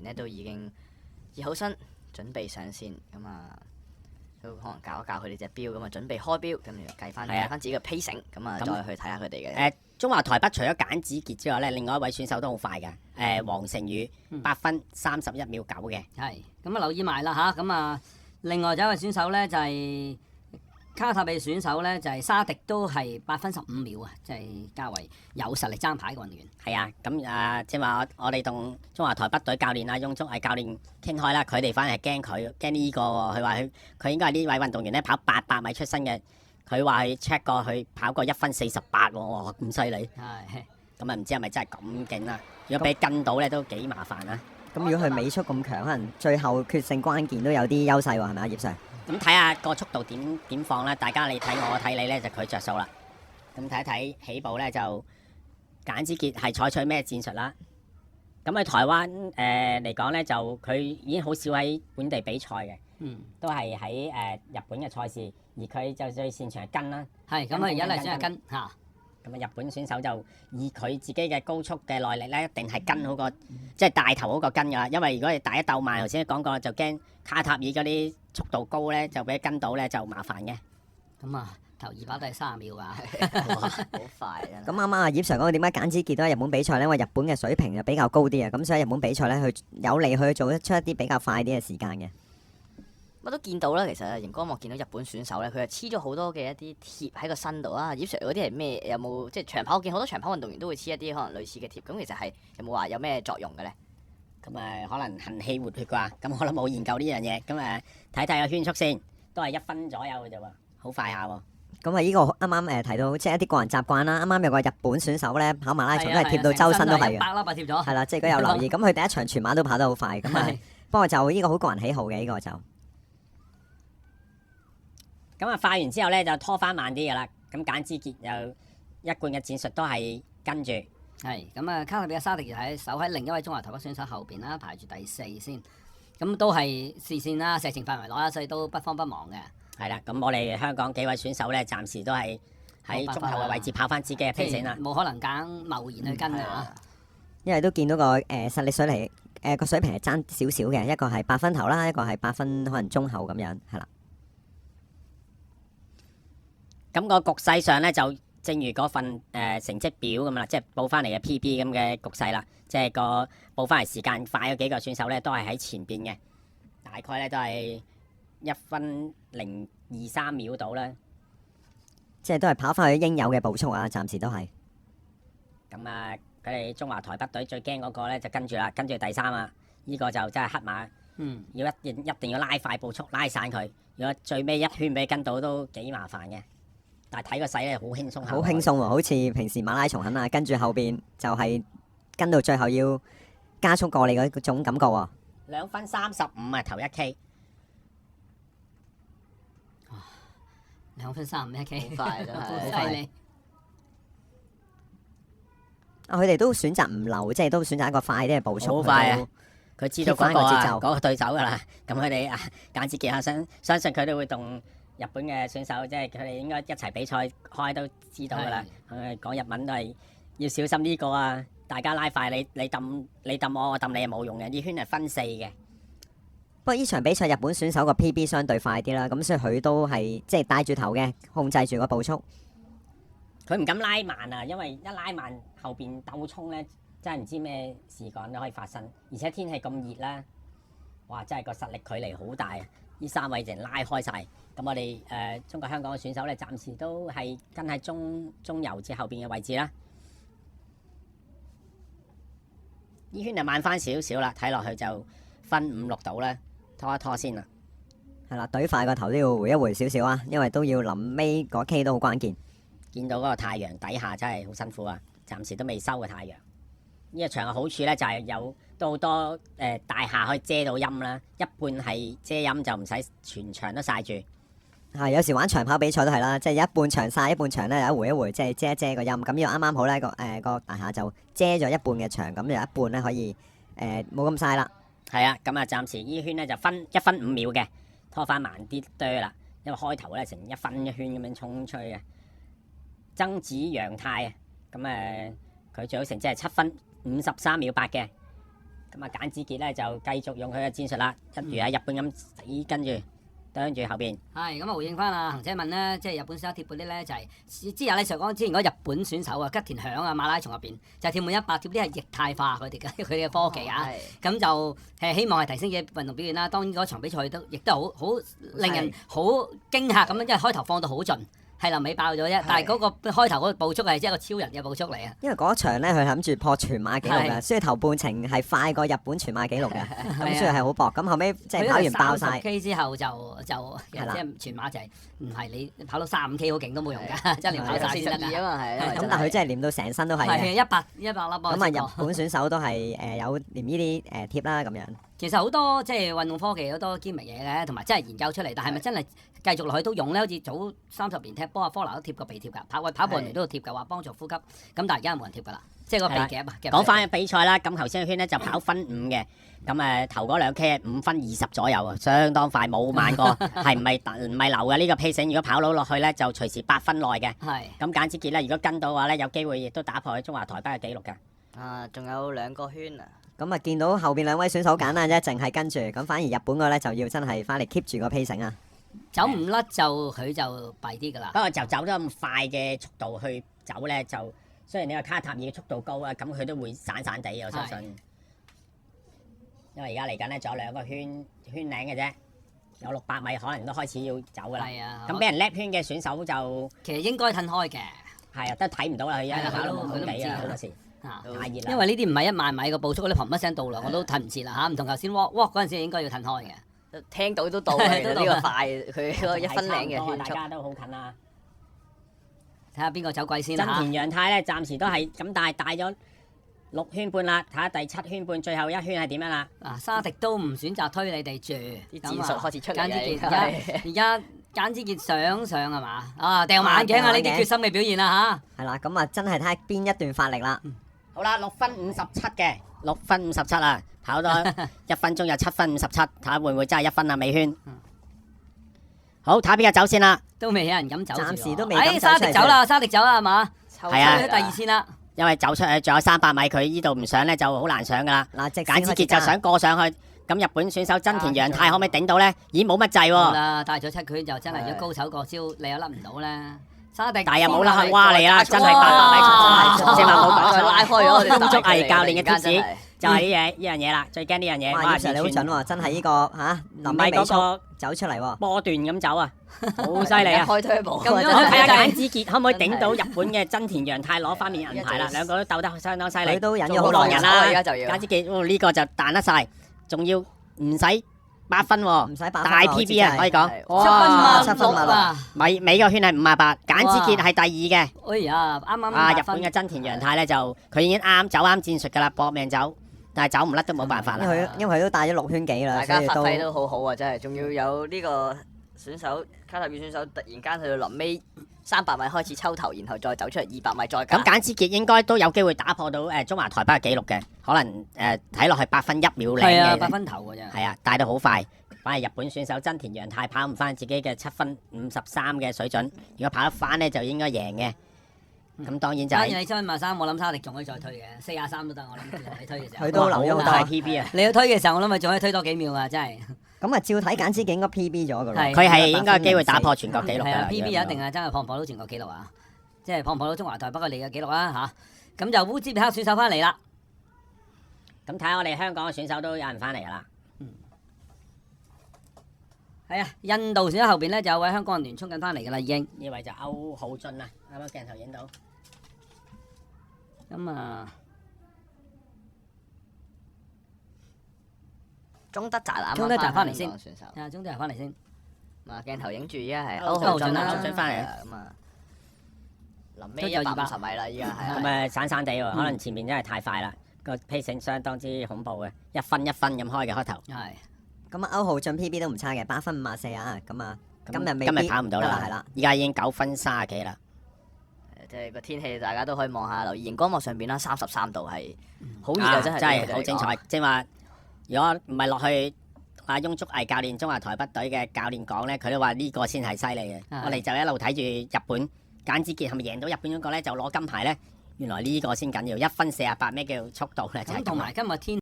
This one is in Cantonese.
咧都已經熱好身，準備上線咁啊，都可能教一教佢哋隻錶咁啊，準備開錶，咁就計翻自己嘅 pacing，咁啊再去睇下佢哋嘅。中華台北除咗簡子傑之外咧，另外一位選手都好快嘅，黃成宇8分31秒9嘅。係咁啊，留意埋啦嚇，咁啊，另外有一位選手咧就係、卡塔比選手咧就係、沙迪都係8分15秒啊，即係較為有實力爭牌嘅運動員。係啊，咁即係話我哋同中華台北隊教練翁宗毅教練傾開啦，佢哋反而係驚呢個喎，佢話佢應該係呢位運動員咧跑800米出身嘅，佢話佢 check 過佢跑過1分48喎，哇咁犀利！係咁啊唔知係咪真係咁勁啦？如果俾跟到咧都幾麻煩啊！咁如果佢尾速咁強，可能最後決勝關鍵都有啲優勢喎，係咪啊，葉 Sir？咁睇下個速度點放啦，大家你睇我睇你咧就佢着數啦。咁睇一睇起步咧就簡之傑係採取咩戰術啦？咁喺台灣嚟講咧就佢已經好少喺本地比賽嘅，都係喺日本嘅賽事，而佢就最擅長係跟啦。係咁啊，而家嚟先係跟嚇。咁啊，日本選手就以佢自己嘅高速嘅耐力咧，一定係跟好過，即係帶頭好過跟㗎啦。因為如果你大一鬥慢，頭先講過就驚卡塔爾嗰啲速度高咧，就俾佢跟到咧就麻煩嘅。咁啊，頭2跑都係30秒㗎，好快真係。咁啱啱啊，葉 Sir 講點解簡子傑都喺日本比賽咧？因為日本嘅水平就比較高啲啊，咁所以日本比賽咧，佢有利佢做出一啲比較快啲嘅時間嘅。我都見到啦，其實熒光幕見到日本選手咧，佢係黐咗好多嘅一啲貼喺個身度啊！葉 Sir 嗰啲係咩？有冇即係長跑？我見好多長跑運動員都會黐一啲可能類似嘅貼，咁其實係有冇話有咩作用嘅咧？咁可能行氣活血啩？咁我都冇研究呢樣嘢。咁睇睇個圈速先，都係1分左右嘅啫喎，好快下喎。咁啊，呢個啱啱提到即係一啲個人習慣啦。啱啱有個日本選手咧跑馬拉松都係貼到周身都係嘅，百粒啊貼咗。係啦，即係如果有留意，咁佢第一場全馬都跑得好快。咁啊，不過就呢個好個人喜好嘅呢個就。咁快完之後咧就拖翻慢啲嘅啦。咁簡之傑又一貫嘅戰術都係跟住。係咁啊，卡塔比嘅沙迪喺守喺另一位中華台北選手後邊啦，排住第4先。咁都係視線啦、射程範圍內啦，所以都不慌不忙嘅。係啦，咁我哋香港幾位選手咧，暫時都係喺中後嘅位置跑翻自己嘅 pace 啦。冇可能揀貿然去跟啊！因為都見到個實力水平個水平係爭少少嘅，一個係8分頭啦，一個係8分可能中後咁樣，係啦。咁個局勢上咧，就正如嗰份成績表咁啦，即係報翻嚟嘅 PB 咁嘅局勢啦，即係個報翻嚟時間快嗰幾個選手咧，都係喺前邊嘅，大概咧都係1分0.23秒到啦。即係都係跑翻去應有嘅步速啊，暫時都係。咁佢哋中華台北隊最驚嗰個咧就跟住啦，跟住第3啊，呢個就真係黑馬。要一定要拉快步速，拉散佢。如果最尾一圈俾跟到都幾麻煩嘅。但係睇個勢咧，好輕鬆。好輕鬆喎，好似平時馬拉松咁啊，跟住後邊就係跟到最後要加速過你嗰種感覺喎。2分35啊，頭1K。2分35 1K， 好快真係，好犀利。佢哋都選擇唔留，即係都選擇一個快啲嘅步速。好快啊！佢知道嗰個節奏嗰個對手㗎啦。咁佢哋簡直傑克相信佢哋會同日本嘅選手，即係佢哋應該一齊比賽開都知道㗎啦。講日文都係要小心呢個啊！大家拉快，你揼我，我揼你係冇用嘅。呢圈係分4嘅。不過呢場比賽日本選手個 PB 相對快啲啦，咁所以佢都係即係帶住頭嘅，控制住個步速。佢唔敢拉慢啊，因為一拉慢後邊鬥衝咧，真係唔知咩事幹都可以發生。而且天氣咁熱啦，哇！真係個實力距離好大啊！呢3位淨拉開晒。咁我哋中國香港嘅選手咧，暫時都係跟喺中游至後邊嘅位置啦。呢圈就慢翻少少啦，睇落去就分5、6度啦，拖一拖先啦。係啦，懟快個頭都要回一回少少啊，因為都要臨尾嗰 K 都好關鍵。見到嗰個太陽底下真係好辛苦啊！暫時都未收嘅太陽。呢個場嘅好處咧就係有都好多大廈可以遮到陰啦，一半係遮陰就唔使全場都曬住。有時玩長跑比賽都係啦，即係一半場曬，一半場咧有一回一回，即係遮一遮個陰。咁呢個啱啱好咧，個大廈就遮咗一半嘅場，咁有一半咧可以冇咁曬啦。係啊，咁暫時呢圈咧就1分5秒嘅，拖翻慢啲哚啦，因為開頭咧成1分1圈咁樣衝出去嘅。曾子陽泰啊，咁佢最好成績係7分53秒8嘅。咁啊簡子傑咧就繼續用佢嘅戰術啦，一如喺日本咁死跟住啄住後邊。係咁啊！回應翻啊，行者問咧，即係日本選手貼嗰啲咧，就係之後你上講之前嗰日本選手啊，吉田響啊，馬拉松入邊就係跳滿100貼啲係液態化佢哋嘅科技啊，咁就希望係提升嘅運動表現啦。當然嗰場比賽亦都好令人好驚嚇咁樣，因為開頭放到好盡。係臨尾爆咗啫，但係嗰個開頭嗰個步速係一個超人嘅步速嚟啊！因為嗰場咧，佢諗住破全馬紀錄嘅，所以頭半程係快過日本全馬紀錄嘅，咁所以係好搏。咁後尾即係跑完爆晒 K 之後就即係全馬就係唔係你跑到35K 好勁都冇用㗎，即係你跑晒先得㗎嘛係。咁但係佢真係練到成身都係嘅。係100粒咁啊，日本選手都係有練呢啲貼啦咁樣。其實好多即係運動科技好多堅密嘢嘅，同埋真係研究出嚟，但係咪真係繼續落去都用咧？好似早30年踢波啊，科拿都貼過鼻貼㗎，跑步人哋都有貼㗎，話幫助呼吸。咁但係而家冇人貼㗎啦，即係個鼻夾啊。講翻比賽啦，咁頭先個圈咧就跑分5嘅，咁頭嗰2 K 5分20左右啊，相當快，冇慢過，係唔係流嘅呢個 pace？如果跑到落去咧，就隨時8分內嘅。係。咁簡子傑咧，如果跟到嘅話咧，有機會亦都打破佢中華台北嘅紀錄㗎。啊，仲有2個圈啊！咁啊，見到後邊2位選手好簡單啫，淨係跟住。咁反而日本個咧就要真係翻嚟 keep 住個 pacing 啊！走唔甩就佢就弊啲㗎啦。不過就走得咁快嘅速度去走咧，就雖然你話卡塔爾嘅速度高啊，咁佢都會散散地，我相信。因為而家嚟緊咧，仲有2個圈領嘅啫，有600米可能都開始要走㗎啦。係啊。咁俾人 lap 圈嘅選手就其實應該褪開嘅。係啊，都睇唔到啦，佢而家跑到冇幾啊好多時。太熱啦！因為呢啲唔係1萬米個步速，嗰啲砰一聲到啦，我都褪唔切啦嚇，唔同頭先walk 嗰陣時應該要褪開嘅。聽到都到啊！呢個快，佢嗰1分0嘅圈大家都好近啦。睇下邊個走貴先啦嚇。真田陽太咧，暫時都係咁帶咗6圈半啦，睇下第7圈半最後1圈係點樣啦。嗱，沙迪都唔選擇推你哋住，啲戰術開始出嚟而家簡子傑想上係嘛？啊，掉眼鏡啊！呢啲決心嘅表現啦嚇。係啦，咁啊真係睇下邊一段發力啦。好啦，6分57嘅，6分57啊，跑多1分鐘就7分57，睇下會唔會真係1分啊尾圈。好，睇下邊個走先啦。都未有人敢走。暫時都未敢走。沙迪走啦，沙迪走啦係嘛？係啊，第2線啦。因為走出去仲有300米，佢呢度唔上咧就好難上噶啦。嗱，簡子傑就想過上去，咁日本選手真田陽太可唔可以頂到咧？咦，冇乜滯喎。啦，帶咗7圈就真係如果高手過招，你又甩唔到咧。沙迪，但係又冇甩去蛙嚟啦，真係800米出，正話冇講拉開咗我哋風足藝教練嘅貼士，就係呢樣嘢啦，最驚呢樣嘢。哇，葉 Sir 你好準喎，真係呢個嚇臨尾尾速走出嚟喎，波段咁走啊，好犀利啊！開推步，咁睇下簡子傑可唔可以頂到日本嘅真田陽太攞翻面銀牌啦？2個都鬥得相當犀利，佢都忍咗好好耐人啦。而家就要簡子傑呢個就彈得晒，仲要唔使8分喎，唔使8分大 PB 啊，可以講。7分啊！尾個圈係58，簡子傑係第2嘅。哎呀，啱啱啊！日本嘅真田陽太咧就佢已經走啱戰術㗎啦，搏命走，但係走唔甩都冇辦法啦。因為佢都帶咗6圈幾啦，大家發揮都好好啊！真係，仲要有呢個選手卡塔爾選手突然間去到臨尾300米開始抽頭，然後再走出嚟200米再加。咁簡子傑應該都有機會打破到中華台北嘅紀錄嘅，可能睇落去8分1秒零嘅。係啊，8分頭㗎啫。係啊，帶到好快。反而日本選手真田陽太跑唔翻自己嘅7分53嘅水準，如果跑得翻呢，就應該贏嘅。咁當然就係。你7分53，我諗沙迪仲可以再推嘅，43都得。我諗你推嘅時候。佢都留咗好大多 PB 啊！你要推嘅時候，我諗佢仲可以推多幾秒啊！真係。咁啊，照睇簡子傑應該 PB 咗㗎啦。佢係應該有機會打破全國紀錄㗎。 PB 一定係真係破唔破到全國紀錄啊！即係破唔破到中華台北嘅你嘅紀錄啊嚇！咁就烏茲別克選手翻嚟啦。咁睇下我哋香港嘅選手都有人翻嚟㗎啦。係啊，印度選手後邊咧就有位香港人聯衝緊翻嚟㗎啦，已經。呢位就歐浩俊啦，啱啱鏡頭影到。咁啊，鍾德澤啊，鍾德澤翻嚟先。選手啊，鍾德澤翻嚟先。啊，鏡頭影住依家係歐浩俊啦，歐浩俊翻嚟啊，咁啊，臨尾150米啦，依家係。咁散散地喎，可能前面真係太快啦，個 pacing 相當之恐怖嘅，1分1分咁開嘅開頭。係。咁啊，歐浩俊 PB 都唔差嘅，8分54啊，咁啊，今日跑唔到啦，係啦，依家已經9分30幾啦。即係個天氣，大家都可以望下，留意熒光幕上邊啦，33度係好熱啊，真係好精彩。即係話，如果唔係落去阿翁竹毅教練中華台北隊嘅教練講咧，佢都話呢個先係犀利嘅。我哋就一路睇住日本簡子傑係咪贏到日本嗰個咧，就攞金牌咧。原來呢個先緊要，1分48咩叫速度咧？就係同埋今日天。